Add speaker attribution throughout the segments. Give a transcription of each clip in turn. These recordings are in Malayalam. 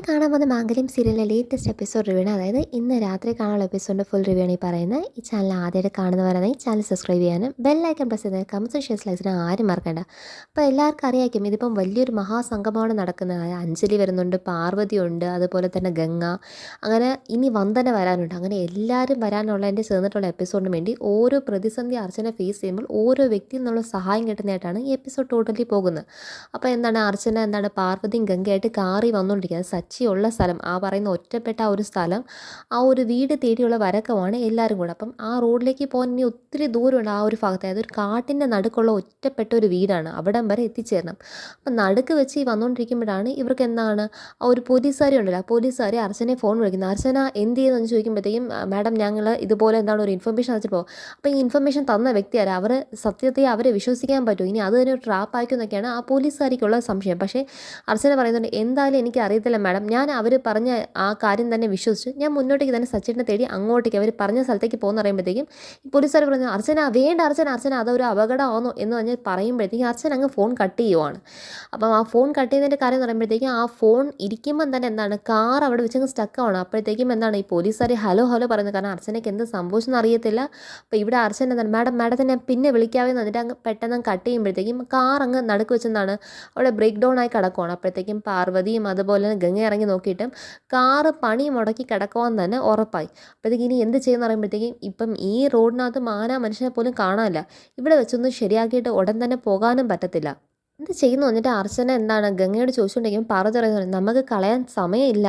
Speaker 1: കാണാൻ പോകുന്ന മാംഗല്യം സീരിയലിലെ ലേറ്റസ്റ്റ് എപ്പിസോഡ് റിവ്യൂ ആണ്. അതായത് ഇന്ന് രാത്രി കാണാനുള്ള എപ്പിസോഡിൻ്റെ ഫുൾ റിവ്യൂ ആണ് ഈ പറയുന്നത്. ഈ ചാനൽ ആദ്യമായിട്ട് കാണുന്നവരാണെങ്കിൽ ഈ ചാനൽ സബ്സ്ക്രൈബ് ചെയ്യാനും ബെല്ലൈക്കൺ പ്രസ് ചെയ്ത് കമൻസ് ഷെയർസ് ലൈക്സിന് ആരും മറക്കണ്ട. അപ്പോൾ എല്ലാവർക്കും അറിയായിരിക്കും ഇതിപ്പം വലിയൊരു മഹാസംഗമമാണ് നടക്കുന്നത്. അതായത് അഞ്ജലി വരുന്നുണ്ട്, പാർവതി ഉണ്ട്, അതുപോലെ തന്നെ ഗംഗ, അങ്ങനെ ഇനി വന്ദന വരാനുണ്ട്. അങ്ങനെ എല്ലാവരും വരാനുള്ളതിൻ്റെ ചേർന്നിട്ടുള്ള എപ്പിസോഡിന് വേണ്ടി ഓരോ പ്രതിസന്ധി അർച്ചന ഫേസ് ചെയ്യുമ്പോൾ ഓരോ വ്യക്തിയിൽ നിന്നുള്ള സഹായം കിട്ടുന്നതായിട്ടാണ് ഈ എപ്പിസോഡ് ടോട്ടലി പോകുന്നത്. അപ്പോൾ അർച്ചന പാർവതിയും ഗംഗയായിട്ട് കാറി വന്നുകൊണ്ടിരിക്കുന്നത്. സച്ചിയുള്ള സ്ഥലം, ആ പറയുന്ന ഒറ്റപ്പെട്ട ആ ഒരു സ്ഥലം, ആ ഒരു വീട് തേടിയുള്ള വരക്കമാണ് എല്ലാവരും കൂടെ. അപ്പം ആ റോഡിലേക്ക് പോകാൻ ഇനി ഒത്തിരി ദൂരമുണ്ട്. ആ ഒരു ഭാഗത്ത് അതൊരു കാട്ടിൻ്റെ നടുക്കുള്ള ഒറ്റപ്പെട്ട ഒരു വീടാണ്, അവിടം വരെ എത്തിച്ചേരണം. അപ്പം നടുക്ക് വെച്ച് ഈ വന്നുകൊണ്ടിരിക്കുമ്പോഴാണ് ഇവർക്ക് ആ ഒരു പോലീസുകാരി ഉണ്ടല്ലോ, ആ പോലീസുകാരി അർച്ചനയെ ഫോൺ വിളിക്കുന്നത്. അർച്ചന എന്ത് ചെയ്യുന്നതെന്ന് ചോദിക്കുമ്പോഴത്തേക്കും മാഡം ഞങ്ങൾ ഇതുപോലെ ഒരു ഇൻഫർമേഷൻ വെച്ചിട്ട് പോകും. അപ്പോൾ ഈ ഇൻഫർമേഷൻ തന്ന വ്യക്തിയാരെ അവർ സത്യത്തെ അവരെ വിശ്വസിക്കാൻ പറ്റുമോ, ഇനി അത് തന്നെ ഒരു ട്രാപ്പ് ആയിക്കുന്നൊക്കെയാണ് ആ പോലീസുകാരിക്കുള്ള സംശയം. പക്ഷേ അർച്ചന പറയുന്നുണ്ട് എന്തായാലും എനിക്ക് അറിയത്തില്ല മാഡം, ഞാൻ അവർ പറഞ്ഞ ആ കാര്യം തന്നെ വിശ്വസിച്ച് ഞാൻ മുന്നോട്ടേക്ക് തന്നെ സച്ചിനെ തേടി അങ്ങോട്ടേക്ക് അവർ പറഞ്ഞ സ്ഥലത്തേക്ക് പോകുന്ന പറയുമ്പോഴത്തേക്കും ഈ പോലീസുകാർ പറഞ്ഞു അർച്ചന വേണ്ട, അർച്ചന അതൊരു അപകടമാണോ എന്ന് പറഞ്ഞ് പറയുമ്പോഴത്തേക്കും അർച്ചന അങ്ങ് ഫോൺ കട്ട് ചെയ്യുവാണ്. അപ്പം ആ ഫോൺ കട്ട് ചെയ്യുന്നതിൻ്റെ കാര്യം എന്ന് പറയുമ്പോഴത്തേക്കും ആ ഫോൺ ഇരിക്കുമ്പം തന്നെ കാർ അവിടെ വെച്ചങ്ങ് സ്റ്റക്കാണ്. അപ്പോഴത്തേക്കും ഈ പോലീസുകാർ ഹലോ പറയുന്നത്, കാരണം അർച്ചനയ്ക്ക് എന്ത് സംഭവിച്ചെന്ന് അറിയത്തില്ല. അപ്പോൾ ഇവിടെ അർച്ചന മാഡത്തിനെ പിന്നെ വിളിക്കാവേ എന്നിട്ട് അങ്ങ് പെട്ടെന്ന് കട്ട് ചെയ്യുമ്പോഴത്തേക്കും കാർ അങ്ങ് നടുക്ക് വെച്ചെന്നാണ് അവിടെ ബ്രേക്ക് ഡൗൺ ആയി കിടക്കുവാണ്. അപ്പോഴത്തേക്കും പാർവതിയും അതുപോലെ തന്നെ ഗംഗ ഇറങ്ങി നോക്കിയിട്ടും കാറ് പണി മുടക്കി കിടക്കുവാൻ തന്നെ ഉറപ്പായി. അപ്പോഴത്തേക്ക് ഇനി എന്ത് ചെയ്യുമെന്ന് പറയുമ്പോഴത്തേക്കും ഇപ്പം ഈ റോഡിനകത്ത് മനുഷ്യനെ പോലും കാണാനില്ല, ഇവിടെ വെച്ചൊന്നും ശരിയാക്കിയിട്ട് ഉടൻ തന്നെ പോകാനും പറ്റത്തില്ല. എന്ത് ചെയ്യുന്നു എന്നിട്ട് അർച്ചന ഗംഗയോട് ചോദിച്ചുകൊണ്ടിരിക്കും. പറയുന്നത് നമുക്ക് കളയാൻ സമയമില്ല,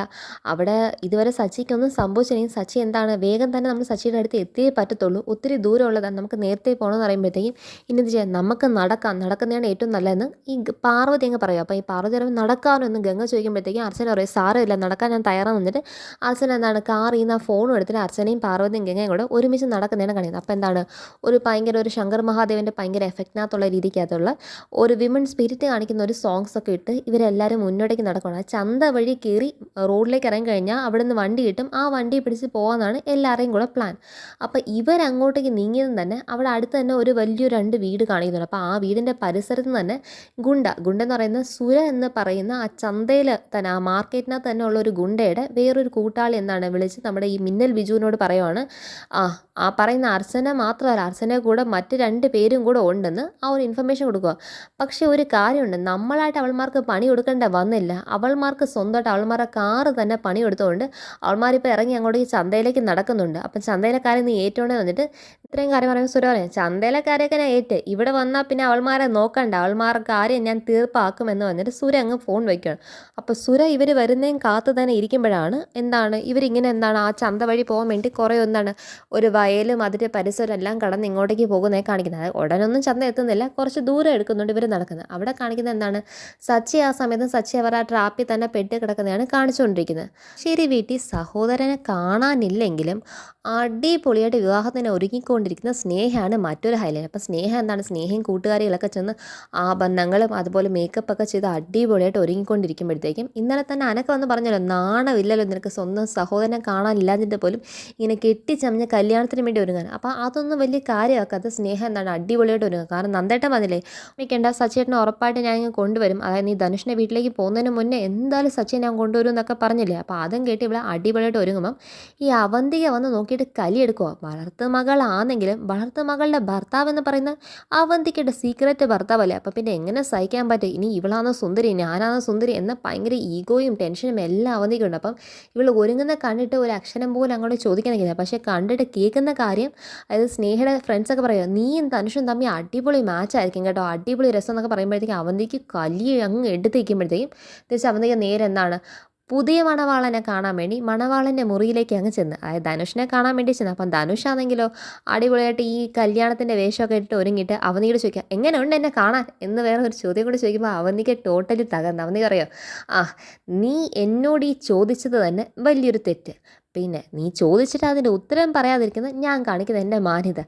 Speaker 1: അവിടെ ഇതുവരെ സച്ചിക്കൊന്നും സംഭവിച്ചില്ലെങ്കിൽ സച്ചി വേഗം തന്നെ നമ്മൾ സച്ചിയുടെ അടുത്ത് എത്തിയേ പറ്റത്തുള്ളൂ, ഒത്തിരി ദൂരമുള്ളതാണ്, നമുക്ക് നേരത്തെ പോകണമെന്ന് പറയുമ്പോഴത്തേക്കും ഇനി എന്ത് ചെയ്യാം, നമുക്ക് നടക്കുന്നതാണ് ഏറ്റവും നല്ലതെന്ന് ഈ പാർവതി അങ്ങ് പറയും. അപ്പോൾ ഈ പാർവതി പറയുമ്പോൾ നടക്കാമെന്ന് ഗംഗ ചോദിക്കുമ്പോഴത്തേക്കും അർച്ചന പറയും സാരമില്ല, നടക്കാൻ ഞാൻ തയ്യാറാന്ന് വന്നിട്ട് അർച്ചന കാറിൽ നിന്ന് ആ ഫോണും എടുത്തിട്ട് അർച്ചനയും പാർവതിയും ഗംഗയും കൂടെ ഒരുമിച്ച് നടക്കുന്നതാണ് കാണിക്കുന്നത്. അപ്പോൾ ഒരു ഭയങ്കര ഒരു ശങ്കർ മഹാദേവൻ്റെ ഭയങ്കര എഫക്റ്റിനകത്തുള്ള രീതിക്കകത്തുള്ള ഒരു വിമൻ സ്പിരിറ്റ് കാണിക്കുന്ന ഒരു സോങ്സ് ഒക്കെ ഇട്ട് ഇവരെല്ലാവരും മുന്നോട്ടേക്ക് നടക്കണം. ആ ചന്ത വഴി കയറി റോഡിലേക്ക് ഇറങ്ങി കഴിഞ്ഞാൽ അവിടെ നിന്ന് വണ്ടി കിട്ടും, ആ വണ്ടി പിടിച്ച് പോകാനാണ് എല്ലാവരെയും കൂടെ പ്ലാൻ. അപ്പോൾ ഇവരങ്ങോട്ടേക്ക് നീങ്ങിയതും തന്നെ അവിടെ അടുത്ത് തന്നെ ഒരു വലിയൊരു 2 വീട് കാണിക്കുന്നുണ്ട്. അപ്പോൾ ആ വീടിൻ്റെ പരിസരത്ത് തന്നെ ഗുണ്ടെന്ന് പറയുന്ന സുര എന്ന് പറയുന്ന ആ ചന്തയിൽ തന്നെ ആ മാർക്കറ്റിനകത്ത് തന്നെ ഉള്ള ഒരു ഗുണ്ടയുടെ വേറൊരു കൂട്ടാളി വിളിച്ച് നമ്മുടെ ഈ മിന്നൽ ബിജുവിനോട് പറയുവാണ്, ആ പറയുന്ന അർച്ചന മാത്രമല്ല, അർച്ചന കൂടെ മറ്റ് 2 പേരും കൂടെ ഉണ്ടെന്ന് ആ ഒരു ഇൻഫർമേഷൻ കൊടുക്കുക. പക്ഷേ ഒരു കാര്യമുണ്ട്, നമ്മളായിട്ട് അവൾമാർക്ക് പണി കൊടുക്കേണ്ട വന്നില്ല, അവൾമാർക്ക് സ്വന്തമായിട്ട് അവൾമാരുടെ കാറ് തന്നെ പണി കൊടുത്തുകൊണ്ട് അവൾമാരിപ്പോൾ ഇറങ്ങി അങ്ങോട്ട് ഈ ചന്തയിലേക്ക് നടക്കുന്നുണ്ട്. അപ്പം ചന്തയിലെ കാര്യം നീ ഏറ്റോണ്ടേ വന്നിട്ട് ഇത്രയും കാര്യം പറയുമ്പോൾ സുര പറയാം ചന്തയിലെ കാര്യമൊക്കെ ഞാൻ ഏറ്റ്, ഇവിടെ വന്നാൽ പിന്നെ അവൾമാരെ നോക്കണ്ട, അവൾമാരുടെ കാര്യം ഞാൻ തീർപ്പാക്കുമെന്ന് വന്നിട്ട് സുര അങ്ങ് ഫോൺ വയ്ക്കുകയാണ്. അപ്പോൾ സുര ഇവർ വരുന്നതും കാത്ത് തന്നെ ഇരിക്കുമ്പോഴാണ് ഇവരിങ്ങനെ ആ ചന്ത വഴി പോകാൻ വേണ്ടി കുറേ ഒരു വയലും അതിൻ്റെ പരിസരം എല്ലാം കടന്ന് ഇങ്ങോട്ടേക്ക് പോകുന്നതായി കാണിക്കുന്നത്. ഉടനൊന്നും ചന്ത എത്തുന്നില്ല, കുറച്ച് ദൂരം എടുക്കുന്നുണ്ട് ഇവർ നടക്കുന്നത്. അവിടെ കാണിക്കുന്നത് സച്ചി ആ സമയത്ത് സച്ചി അവർ ആ ട്രാപ്പിൽ തന്നെ പെട്ട് കിടക്കുന്നതാണ് കാണിച്ചുകൊണ്ടിരിക്കുന്നത്. ശരി, വീട്ടിൽ സഹോദരനെ കാണാനില്ലെങ്കിലും അടിപൊളിയായിട്ട് വിവാഹത്തിന് ഒരുങ്ങിക്കൊണ്ടിരിക്കുന്ന സ്നേഹയാണ് മറ്റൊരു ഹൈലൈറ്റ്. അപ്പം സ്നേഹയും കൂട്ടുകാരികളൊക്കെ ചെന്ന് ആഭരണങ്ങളും അതുപോലെ മേക്കപ്പൊക്കെ ചെയ്ത് അടിപൊളിയായിട്ട് ഒരുങ്ങിക്കൊണ്ടിരിക്കുമ്പോഴത്തേക്കും ഇന്നലെ തന്നെ അനക്ക വന്ന് പറഞ്ഞല്ലോ, നാണമില്ലല്ലോ നിനക്ക് സ്വന്തം സഹോദരനെ കാണാനില്ലാഞ്ഞിട്ട് പോലും ഇങ്ങനെ കെട്ടിച്ചമഞ്ഞ് കല്യാണത്തിന് വേണ്ടി ഒരുങ്ങാൻ. അപ്പോൾ അതൊന്നും വലിയ കാര്യമാക്കാത്ത സ്നേഹം അടിപൊളിയായിട്ട് ഒരുങ്ങുക. കാരണം നന്ദേട്ടൻ പറഞ്ഞില്ലേ മിക്കണ്ട സച്ചിയേട്ടനെ ഉറപ്പായിട്ട് ഞാൻ ഇങ്ങനെ കൊണ്ടുവരും, അതായത് നീ ധനുഷിൻ്റെ വീട്ടിലേക്ക് പോകുന്നതിന് മുന്നേ എന്തായാലും സച്ചിൻ ഞാൻ കൊണ്ടുവരും എന്നൊക്കെ പറഞ്ഞില്ലേ. അപ്പോൾ അതും കേട്ട് ഇവിടെ അടിപൊളിയായിട്ട് ഒരുങ്ങുമ്പം ഈ അവന്തിക വന്ന് നോക്കിയിട്ട് കലിയെടുക്കുക. വളർത്തുമകളാണെങ്കിലും വളർത്തുമകളുടെ ഭർത്താവ് എന്ന് പറയുന്ന അവന്തിക്കയുടെ സീക്രറ്റ് ഭർത്താവല്ലേ. അപ്പോൾ പിന്നെ എങ്ങനെ സഹിക്കാൻ പറ്റും, ഇനി ഇവളാണോ സുന്ദരി ഞാനാണോ സുന്ദരി എന്ന ഭയങ്കര ഈഗോയും ടെൻഷനും എല്ലാം അവന്തിക്കുണ്ട്. അപ്പം ഇവൾ ഒരുങ്ങുന്ന കണ്ടിട്ട് ഒരു അക്ഷരം പോലും അങ്ങോട്ട് ചോദിക്കണമെങ്കില്ല, പക്ഷേ കണ്ടിട്ട് കേൾക്കുന്ന കാര്യം, അതായത് സ്നേഹയുടെ ഫ്രണ്ട്സൊക്കെ പറയുക നീയും ധനുഷും തമ്മിൽ അടിപൊളി മാച്ചായിരിക്കും കേട്ടോ, അടിപൊളി രസം എന്നൊക്കെ പറയുമ്പോഴത്തേക്കും അവന്തിക്ക് കലി അങ്ങ് എടുത്തേക്കുമ്പോഴത്തേക്കും തിരിച്ച് അവന്തിക്ക് നേരെ പുതിയ മണവാളനെ കാണാൻ വേണ്ടി മണവാളൻ്റെ മുറിയിലേക്ക് അങ്ങ് ചെന്ന്, അതായത് ധനുഷിനെ കാണാൻ വേണ്ടി ചെന്ന്. അപ്പം ധനുഷാണെങ്കിലോ അടിപൊളിയായിട്ട് ഈ കല്യാണത്തിൻ്റെ വേഷമൊക്കെ ഇട്ട് ഒരുങ്ങിയിട്ട് അവന്തിയോട് ചോദിക്കുക എങ്ങനെ ഉണ്ട് എന്നെ കാണാൻ എന്ന് വേറെ ഒരു ചോദ്യം കൂടി ചോദിക്കുമ്പോൾ അവന്തിക്ക് ടോട്ടലി തകർന്ന്. അവന്തി പറയോ നീ എന്നോട് ഈ ചോദിച്ചത് തന്നെ വലിയൊരു തെറ്റ്, പിന്നെ നീ ചോദിച്ചിട്ട് അതിൻ്റെ ഉത്തരം പറയാതിരിക്കുന്നത് ഞാൻ കാണിക്കുന്ന എൻ്റെ മാന്യത.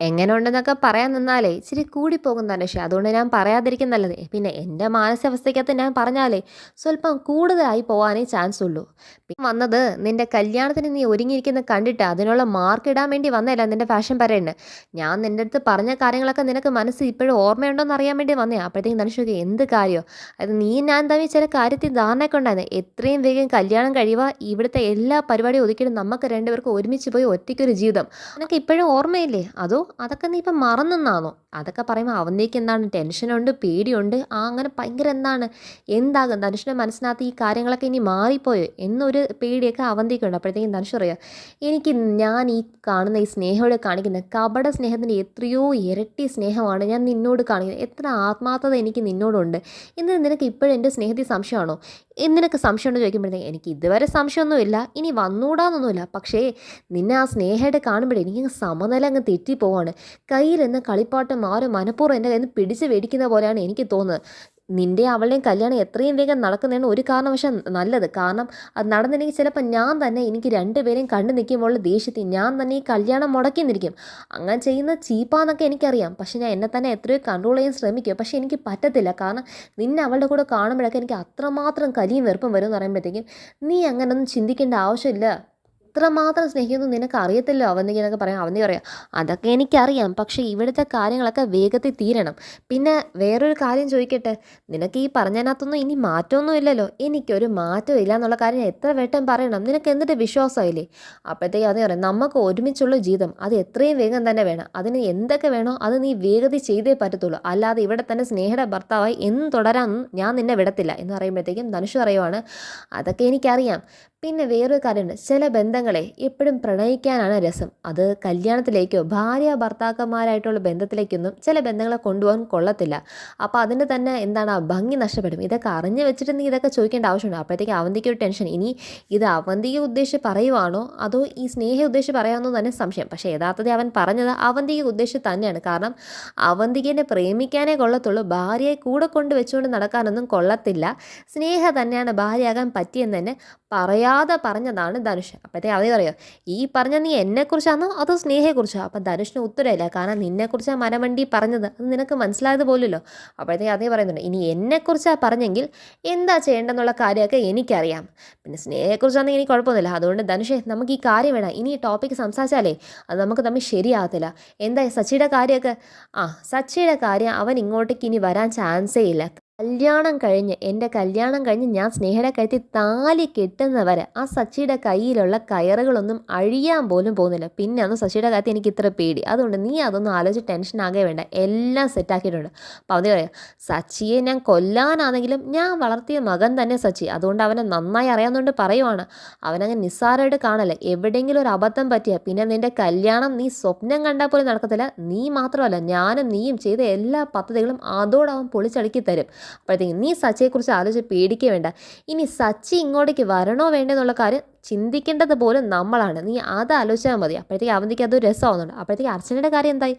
Speaker 1: എങ്ങനെ ഉണ്ടെന്നൊക്കെ പറയാൻ നിന്നാലേ ഇച്ചിരി കൂടിപ്പോകും ധനുഷ്, അതുകൊണ്ട് ഞാൻ പറയാതിരിക്കുന്നല്ലത്. പിന്നെ എൻ്റെ മാനസികാവസ്ഥയ്ക്കകത്ത് ഞാൻ പറഞ്ഞാലേ സ്വല്പം കൂടുതലായി പോകാനേ ചാൻസ് ഉള്ളൂ. പിന്നെ വന്നത് നിൻ്റെ കല്യാണത്തിന് നീ ഒരുങ്ങിയിരിക്കുന്ന കണ്ടിട്ട് അതിനുള്ള മാർക്ക് ഇടാൻ വേണ്ടി വന്നതല്ല നിൻ്റെ ഫാഷൻ പരേഡിന്. ഞാൻ നിൻ്റെ അടുത്ത് പറഞ്ഞ കാര്യങ്ങളൊക്കെ നിനക്ക് മനസ്സിൽ ഇപ്പോഴും ഓർമ്മയുണ്ടോ എന്ന് അറിയാൻ വേണ്ടി വന്നേ. അപ്പോഴത്തേക്കും ധനുഷൊക്കെ എന്ത് കാര്യമോ, അത് നീ ഞാൻ തമ്മിൽ ചില കാര്യത്തിൽ ധാരണയൊക്കെ ഉണ്ടായിരുന്നു. എത്രയും വേഗം കല്യാണം കഴിയുക, ഇവിടുത്തെ എല്ലാ പരിപാടിയും ഒതുക്കിയിട്ട് നമുക്ക് രണ്ടുപേർക്ക് ഒരുമിച്ച് പോയി ഒറ്റയ്ക്കൊരു ജീവിതം. നിനക്ക് ഇപ്പോഴും ഓർമ്മയില്ലേ? അതോ അതൊക്കെ നീ ഇപ്പം മറന്നെന്നാണോ? അതൊക്കെ പറയുമ്പോൾ അവന്തേക്ക് എന്താണ് ടെൻഷനുണ്ട്, പേടിയുണ്ട്, അങ്ങനെ ഭയങ്കര എന്താകും ധനുഷിൻ്റെ മനസ്സിനകത്ത് ഈ കാര്യങ്ങളൊക്കെ ഇനി മാറിപ്പോയോ എന്നൊരു പേടിയൊക്കെ അവന്തേക്കുണ്ട്. അപ്പോഴത്തേക്കും ധനുഷ് പറയാം, എനിക്ക് ഞാൻ ഈ കാണുന്ന ഈ സ്നേഹയോട് കാണിക്കുന്ന കപട സ്നേഹത്തിൻ്റെ എത്രയോ ഇരട്ടി സ്നേഹമാണ് ഞാൻ നിന്നോട് കാണിക്കുന്നത്. എത്ര ആത്മാർത്ഥത എനിക്ക് നിന്നോടുണ്ട്. എന്നിട്ട് നിനക്ക് ഇപ്പോഴും എൻ്റെ സ്നേഹത്തിൽ സംശയമാണോ? നിനക്ക് സംശയമുണ്ടെന്ന് ചോദിക്കുമ്പോഴത്തേക്ക് എനിക്ക് ഇതുവരെ സംശയമൊന്നുമില്ല, ഇനി വന്നൂടാന്നൊന്നുമില്ല. പക്ഷേ നിന്നെ ആ സ്നേഹയുടെ കാണുമ്പോഴേ എനിക്ക് സമനില അങ്ങ് തെറ്റിപ്പോവാണ്. കയ്യിലെന്ന് കളിപ്പാട്ടം ആരും മനഃപൂർവ്വം എൻ്റെ കയ്യിൽ നിന്ന് പിടിച്ച് മേടിക്കുന്ന പോലെയാണ് എനിക്ക് തോന്നുന്നത്. നിൻ്റെ അവളുടെയും കല്യാണം എത്രയും വേഗം നടക്കുന്നതാണ് ഒരു കാരണവശാൽ നല്ലത്. കാരണം അത് നടന്നില്ലെങ്കിൽ ചിലപ്പോൾ ഞാൻ തന്നെ എനിക്ക് രണ്ടുപേരെയും കണ്ടു നിൽക്കുമ്പോൾ ദേഷ്യത്തിൽ ഞാൻ തന്നെ ഈ കല്യാണം മുടക്കി നിൽക്കും. അങ്ങനെ ചെയ്യുന്നത് ചീപ്പാന്നൊക്കെ എനിക്കറിയാം. പക്ഷേ ഞാൻ എന്നെ തന്നെ എത്രയോ കൺട്രോൾ ചെയ്യാൻ ശ്രമിക്കും. പക്ഷേ എനിക്ക് പറ്റത്തില്ല. കാരണം നിന്നെ അവളുടെ കൂടെ കാണുമ്പോഴൊക്കെ എനിക്ക് അത്രമാത്രം കലിയും വെറുപ്പും വരും എന്ന് പറയുമ്പോഴത്തേക്കും നീ അങ്ങനെയൊന്നും ചിന്തിക്കേണ്ട ആവശ്യമില്ല. ഇത്രമാത്രം സ്നേഹിക്കുന്നു നിനക്ക് അറിയത്തില്ലോ അവന്തിക്ക് എന്നൊക്കെ പറയാം. അവന്തി പറയാം, അതൊക്കെ എനിക്കറിയാം, പക്ഷേ ഇവിടുത്തെ കാര്യങ്ങളൊക്കെ വേഗത്തിൽ തീരണം. പിന്നെ വേറൊരു കാര്യം ചോദിക്കട്ടെ, നിനക്ക് ഈ പറഞ്ഞതിനകത്തൊന്നും ഇനി മാറ്റമൊന്നും ഇല്ലല്ലോ? എനിക്കൊരു മാറ്റം ഇല്ല എന്നുള്ള കാര്യം എത്ര വട്ടം പറയണം? നിനക്ക് എന്നിട്ട് വിശ്വാസമായില്ലേ? അപ്പോഴത്തേക്ക് അതേ പറയാം, നമുക്ക് ഒരുമിച്ചുള്ള ജീവിതം അത് എത്രയും വേഗം തന്നെ വേണം. അതിന് എന്തൊക്കെ വേണോ അത് നീ വേഗത്തിൽ ചെയ്തേ പറ്റത്തുള്ളൂ. അല്ലാതെ ഇവിടെ തന്നെ സ്നേഹയുടെ ഭർത്താവായി എന്നും തുടരാൻ ഞാൻ നിന്നെ വിടത്തില്ല എന്ന് പറയുമ്പോഴത്തേക്കും ധനുഷ് പറയുവാണ്, അതൊക്കെ എനിക്കറിയാം. പിന്നെ വേറൊരു കാര്യമുണ്ട്, ചില ബന്ധങ്ങളെ എപ്പോഴും പ്രണയിക്കാനാണ് രസം. അത് കല്യാണത്തിലേക്കോ ഭാര്യ ഭർത്താക്കന്മാരായിട്ടുള്ള ബന്ധത്തിലേക്കൊന്നും ചില ബന്ധങ്ങളെ കൊണ്ടുപോകാൻ കൊള്ളത്തില്ല. അപ്പോൾ അതിൻ്റെ തന്നെ ആ ഭംഗി നഷ്ടപ്പെടും. ഇതൊക്കെ അറിഞ്ഞു വെച്ചിട്ട് നീ ഇതൊക്കെ ചോദിക്കേണ്ട ആവശ്യമുണ്ട്. അപ്പോഴത്തേക്ക് അവന്തിക്ക് ഒരു ടെൻഷൻ, ഇനി ഇത് അവന്തിയെ ഉദ്ദേശിച്ച് പറയുവാണോ അതോ ഈ സ്നേഹയെ ഉദ്ദേശിച്ച് പറയാമെന്നോ തന്നെ സംശയം. പക്ഷേ യഥാർത്ഥത്തിൽ അവൻ പറഞ്ഞത് അവന്തിയെ ഉദ്ദേശിച്ച് തന്നെയാണ്. കാരണം അവന്തികനെ പ്രേമിക്കാനേ കൊള്ളത്തുള്ളൂ, ഭാര്യയെ കൂടെ കൊണ്ട് വെച്ചുകൊണ്ട് നടക്കാനൊന്നും കൊള്ളത്തില്ല. സ്നേഹ തന്നെയാണ് ഭാര്യയാകാൻ പറ്റിയെന്ന് തന്നെ പറയാതെ പറഞ്ഞതാണ് ധനുഷ്. അപ്പോഴത്തേക്ക് അവധി പറയുമോ, ഈ പറഞ്ഞ നീ എന്നെക്കുറിച്ചാണോ അതോ സ്നേഹയെക്കുറിച്ചോ? അപ്പം ധനുഷിന് ഉത്തരമില്ല. കാരണം നിന്നെക്കുറിച്ചാണ് മരമണ്ടി പറഞ്ഞത്, അത് നിനക്ക് മനസ്സിലായത് പോലുമല്ലോ. അപ്പോഴത്തേക്ക് അതേ പറയുന്നുണ്ട്, ഇനി എന്നെക്കുറിച്ചാണ് പറഞ്ഞെങ്കിൽ എന്താ ചെയ്യേണ്ടെന്നുള്ള കാര്യമൊക്കെ എനിക്കറിയാം. പിന്നെ സ്നേഹയെക്കുറിച്ചാണെങ്കിൽ എനിക്ക് കുഴപ്പമൊന്നുമില്ല. അതുകൊണ്ട് ധനുഷേ, നമുക്ക് ഈ കാര്യം വേണം. ഇനി ഈ ടോപ്പിക്ക് സംസാരിച്ചാലേ അത് നമുക്ക് തമ്മിൽ ശരിയാകത്തില്ല. എന്താ സച്ചിയുടെ കാര്യമൊക്കെ? സച്ചിയുടെ കാര്യം അവൻ ഇങ്ങോട്ടേക്ക് ഇനി വരാൻ ചാൻസേ ഇല്ല. എൻ്റെ കല്യാണം കഴിഞ്ഞ് ഞാൻ സ്നേഹയുടെ കഴുത്തിൽ താലി കെട്ടുന്നവരെ ആ സച്ചിയുടെ കയ്യിലുള്ള കയറുകളൊന്നും അഴിയാൻ പോലും പോകുന്നില്ല. പിന്നെ അന്ന് സച്ചിയുടെ കാര്യത്തിൽ എനിക്ക് ഇത്ര പേടി. അതുകൊണ്ട് നീ അതൊന്നും ആലോചിച്ച് ടെൻഷൻ ആകെ വേണ്ട, എല്ലാം സെറ്റാക്കിയിട്ടുണ്ട്. അപ്പോൾ അവധി പറയാം, സച്ചിയെ ഞാൻ കൊല്ലാനാണെങ്കിലും ഞാൻ വളർത്തിയ മകൻ തന്നെ സച്ചി. അതുകൊണ്ട് അവനെ നന്നായി അറിയാവുന്നതുകൊണ്ട് പറയുവാണ്, അവനങ്ങനെ നിസ്സാരമായിട്ട് കാണല്ലേ. എവിടെയെങ്കിലും ഒരു അബദ്ധം പറ്റിയാൽ പിന്നെ നിൻ്റെ കല്യാണം നീ സ്വപ്നം കണ്ടാൽ പോലും നടക്കത്തില്ല. നീ മാത്രമല്ല, ഞാനും നീയും ചെയ്ത എല്ലാ പദ്ധതികളും അതോടവൻ പൊളിച്ചടുക്കി തരും. അപ്പോഴത്തേക്കും നീ സച്ചിയെക്കുറിച്ച് ആലോചിച്ച് പേടിക്കുക വേണ്ട. ഇനി സച്ചി ഇങ്ങോട്ടേക്ക് വരണോ വേണ്ടെന്നുള്ള കാര്യം ചിന്തിക്കേണ്ടത് പോലും നമ്മളാണ്. നീ അത് ആലോചിച്ചാൽ മതി. അപ്പോഴത്തേക്ക് അവന്തിക്ക് അതൊരു രസമാവുന്നുണ്ട്. അപ്പോഴത്തേക്ക് അർച്ചനയുടെ കാര്യം എന്തായി?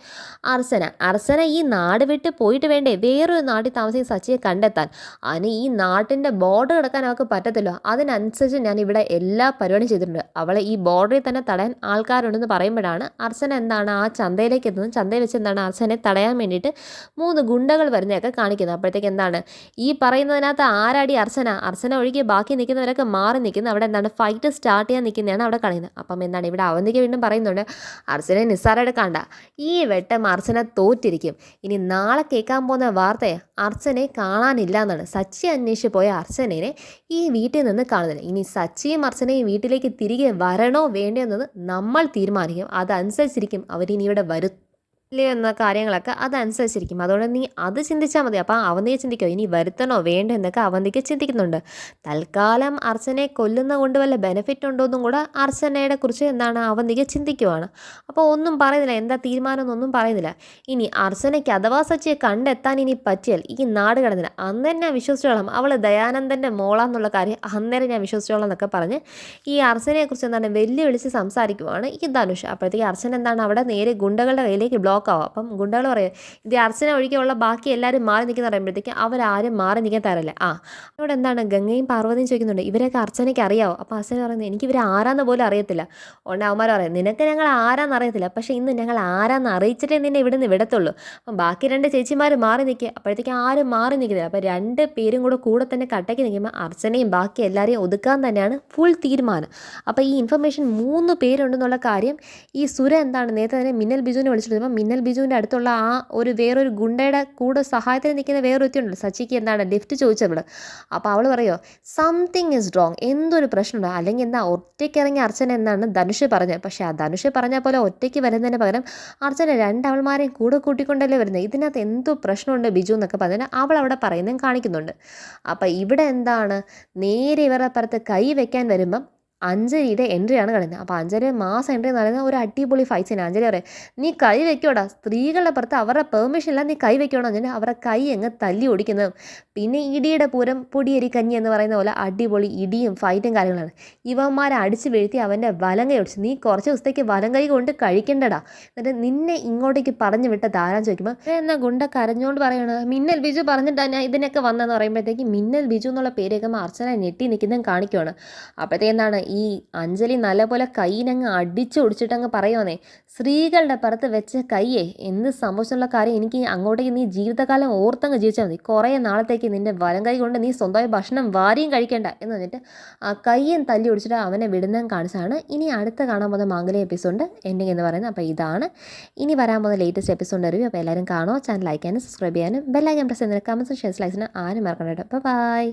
Speaker 1: അർച്ചന ഈ നാട് വിട്ട് പോയിട്ട് വേണ്ടേ വേറൊരു നാട്ടിൽ താമസിക്കുന്ന സച്ചിയെ കണ്ടെത്താൻ? അതിന് ഈ നാട്ടിൻ്റെ ബോർഡർ കിടക്കാൻ അവൾക്ക് പറ്റത്തില്ലോ. അതിനനുസരിച്ച് ഞാൻ ഇവിടെ എല്ലാ പരിപാടിയും ചെയ്തിട്ടുണ്ട്. അവളെ ഈ ബോർഡറിൽ തന്നെ തടയാൻ ആൾക്കാരുണ്ടെന്ന് പറയുമ്പോഴാണ് അർച്ചന ആ ചന്തയിലേക്ക് എത്തുന്നത്. ചന്തയിൽ വെച്ച് അർച്ചനയെ തടയാൻ വേണ്ടിയിട്ട് 3 ഗുണ്ടകൾ വരുന്നതൊക്കെ കാണിക്കുന്നത്. അപ്പോഴത്തേക്ക് ഈ പറയുന്നതിനകത്ത് ആരാടി അർച്ചന ഒഴികെ ബാക്കി നിൽക്കുന്നവരൊക്കെ മാറി നിൽക്കുന്നു. അവിടെ ഫൈറ്റ് സ്റ്റാർട്ട് ചെയ്യാൻ നിൽക്കുന്നതാണ് അവിടെ കാണിക്കുന്നത്. അപ്പം ഇവിടെ അവന്തിക്ക് വീണ്ടും പറയുന്നുണ്ട്, അർച്ചനെ നിസ്സാരമായിട്ട് കണ്ട ഈ വെട്ടം അർച്ചന തോറ്റിരിക്കും. ഇനി നാളെ കേൾക്കാൻ പോകുന്ന വാർത്തയെ അർച്ചനെ കാണാനില്ല എന്നാണ്. സച്ചി അന്വേഷിച്ച് പോയ അർച്ചനെ ഈ വീട്ടിൽ നിന്ന് കാണുന്നില്ല. ഇനി സച്ചിയും അർച്ചനയും വീട്ടിലേക്ക് തിരികെ വരണോ വേണ്ടോ എന്നത് നമ്മൾ തീരുമാനിക്കും. അതനുസരിച്ചിരിക്കും അവരിനി ഇവിടെ എന്ന കാര്യങ്ങളൊക്കെ അതനുസരിച്ചിരിക്കും. അതുകൊണ്ട് നീ അത് ചിന്തിച്ചാൽ മതി. അപ്പം അവന്തിയെ ചിന്തിക്കോ ഇനി വരുത്തണോ വേണ്ടോ എന്നൊക്കെ അവന്തിക്ക് ചിന്തിക്കുന്നുണ്ട്. തൽക്കാലം അർച്ചനയെ കൊല്ലുന്ന കൊണ്ട് വല്ല ബെനിഫിറ്റ് ഉണ്ടോ എന്നും കൂടെ അർച്ചനയുടെ കുറിച്ച് അവന്തിക്ക് ചിന്തിക്കുവാണ്. അപ്പോൾ ഒന്നും പറയുന്നില്ല, എന്താ തീരുമാനമൊന്നും പറയുന്നില്ല. ഇനി അർച്ചനയ്ക്ക് അഥവാ സച്ചിയെ കണ്ടെത്താൻ ഇനി പറ്റിയാൽ ഈ നാട് കിടന്നില്ല, അന്നേരം ഞാൻ വിശ്വസിച്ചോളാം അവൾ ദയാനന്ദൻ്റെ മോളാന്നുള്ള കാര്യം അന്നേരം ഞാൻ വിശ്വസിച്ചോളാം എന്നൊക്കെ പറഞ്ഞ് ഈ അർച്ചനയെക്കുറിച്ച് വെല്ലുവിളിച്ച് സംസാരിക്കുവാണ് ഈ ധനുഷ്. അപ്പോഴത്തേക്ക് അർച്ചന അവിടെ നേരെ ഗുണ്ടകളുടെ കയ്യിലേക്ക് ബ്ലോക്ക് ഷോക്ക് ആവും. അപ്പം ഗുണ്ടകൾ പറയും ഇത് അർച്ചന ഒഴികെയുള്ള ബാക്കി എല്ലാവരും മാറി നിൽക്കുന്ന പറയുമ്പോഴത്തേക്ക് അവരാരും മാറി നിൽക്കാൻ തരല്ലേ. അവിടെ എന്താണ് ഗംഗയും പാർവതിയും ചോദിക്കുന്നുണ്ട് ഇവരൊക്കെ അർച്ചനയ്ക്ക് അറിയാവോ? അപ്പോൾ അർച്ചന പറയുന്നത് എനിക്ക് ഇവർ ആരാന്ന് പോലും അറിയത്തില്ല. അതുകൊണ്ട് അവന്മാർ പറയും നിനക്ക് ഞങ്ങൾ ആരാന്ന് അറിയത്തില്ല, പക്ഷേ ഇന്ന് ഞങ്ങൾ ആരാന്ന് അറിയിച്ചിട്ടേ നിന്നെ ഇവിടുന്ന് വിടത്തുള്ളൂ. അപ്പം ബാക്കി 2 ചേച്ചിമാർ മാറി നിൽക്കുക. അപ്പോഴത്തേക്ക് ആരും മാറി നിൽക്കുന്നില്ല. അപ്പോൾ 2 പേരും കൂടെ തന്നെ കട്ടയ്ക്ക് നിൽക്കുമ്പോൾ അർച്ചനയും ബാക്കി എല്ലാവരെയും ഒതുക്കാൻ തന്നെയാണ് ഫുൾ തീരുമാനം. അപ്പോൾ ഈ ഇൻഫർമേഷൻ 3 പേരുണ്ടെന്നുള്ള കാര്യം ഈ സുര എന്താണ് നേരത്തെ തന്നെ മിന്നൽ ബിജുവിനെ വിളിച്ചിട്ട് മിന്നൽ ബിജുവിൻ്റെ അടുത്തുള്ള ആ ഒരു വേറൊരു ഗുണ്ടയുടെ കൂടെ സഹായത്തിന് നിൽക്കുന്ന വേറൊരു വ്യക്തിയുണ്ടല്ലോ സച്ചിക്ക് എന്താണ് ലിഫ്റ്റ് ചോദിച്ചവൾ. അപ്പോൾ അവൾ പറയുമോ സംതിങ് ഈസ് റോങ്, എന്തൊരു പ്രശ്നമുണ്ടോ, അല്ലെങ്കിൽ എന്താ ഒറ്റയ്ക്ക് ഇറങ്ങിയ അർച്ചന എന്നാണ് ധനുഷ് പറഞ്ഞത്. പക്ഷേ ആ ധനുഷ് പറഞ്ഞ പോലെ ഒറ്റയ്ക്ക് വരുന്നതിന് പകരം അർച്ചന 2 അവൾമാരെയും കൂടെ കൂട്ടിക്കൊണ്ടല്ലേ വരുന്നത്. ഇതിനകത്ത് എന്തോ പ്രശ്നമുണ്ട് ബിജു എന്നൊക്കെ പറഞ്ഞാൽ അവൾ അവിടെ പറയുന്നതും കാണിക്കുന്നുണ്ട്. അപ്പം ഇവിടെ എന്താണ് നേരെ ഇവരുടെ പുറത്ത് കൈ വെക്കാൻ വരുമ്പം അഞ്ജലിയുടെ എൻട്രിയാണ് കളിക്കുന്നത്. അപ്പോൾ അഞ്ജലി മാസം എൻട്രി എന്ന് പറയുന്നത് ഒരു അടിപൊളി ഫൈറ്റ് സീൻ. അഞ്ജലി പറയും നീ കൈ വെക്കോടാ, സ്ത്രീകളുടെ പുറത്ത് അവരുടെ പെർമിഷൻ ഇല്ല, നീ കൈ വെക്കണോ എന്ന് അവരുടെ കൈ അങ്ങ് തല്ലി ഓടിക്കുന്നതും. പിന്നെ ഇടിയുടെ പൂരം പൊടിയരി കഞ്ഞി എന്ന് പറയുന്ന പോലെ അടിപൊളി ഇടിയും ഫൈറ്റും കാര്യങ്ങളാണ്. ഇവന്മാരെ അടിച്ച് വീഴ്ത്തി അവൻ്റെ വലങ്കൈ ഒടിച്ചു. നീ കുറച്ച് ദിവസത്തേക്ക് വലങ്കൈ കൊണ്ട് കഴിക്കണ്ടടാ, എന്നിട്ട് നിന്നെ ഇങ്ങോട്ടേക്ക് പറഞ്ഞു വിട്ട താരാൻ ചോദിക്കുമ്പോൾ എന്നാൽ ഗുണ്ട കരഞ്ഞുകൊണ്ട് പറയണത് മിന്നൽ ബിജു പറഞ്ഞിട്ടാണ് ഞാൻ ഇതിനൊക്കെ വന്നതെന്ന് പറയുമ്പോഴത്തേക്ക് മിന്നൽ ബിജു എന്നുള്ള പേര് കേൾക്കുമ്പോൾ അർച്ചന ഞെട്ടി നിൽക്കുന്നതും കാണിക്കുവാണ്. അപ്പോഴത്തേക്ക് എന്താണ് ഈ അഞ്ജലി നല്ലപോലെ കൈയിനങ്ങ് അടിച്ച് ഒടിച്ചിട്ടങ്ങ് പറയുവാന്നേ സ്ത്രീകളുടെ പുറത്ത് വെച്ച കൈയെ എന്ത് സംഭവിച്ചുള്ള കാര്യം എനിക്ക് അങ്ങോട്ടേക്ക് നീ ജീവിതകാലം ഓർത്തങ്ങ് ജീവിച്ചാൽ മതി. കുറേ നാളത്തേക്ക് നിൻ്റെ വലം കൈ കൊണ്ട് നീ സ്വന്തമായി ഭക്ഷണം വാരിയും കഴിക്കേണ്ട എന്ന് പറഞ്ഞിട്ട് ആ കയ്യും തല്ലി ഒടിച്ചിട്ട് അവനെ വിടുന്നതും കാണിച്ചാണ്. ഇനി അടുത്ത കാണാൻ പോകുന്ന മാംഗല്യ എപ്പിസോഡ് എൻഡിങ് എന്ന് പറയുന്നത്. അപ്പോൾ ഇതാണ് ഇനി വരാൻ പോകുന്ന ലേറ്റസ്റ്റ് എപ്പിസോഡ് റിവ്യൂ. അപ്പോൾ എല്ലാവരും കാണുമോ, ചാനൽ ലൈക്ക് ചെയ്യാനും സബ്സ്ക്രൈബ് ചെയ്യാനും ബെല്ലൈക്കൻ പ്രസ് ചെയ്യുന്ന കമൻസും ഷെയർസ് ലൈക്സിന് ആരും മറക്കണ്ട കേട്ടോ. ബൈ.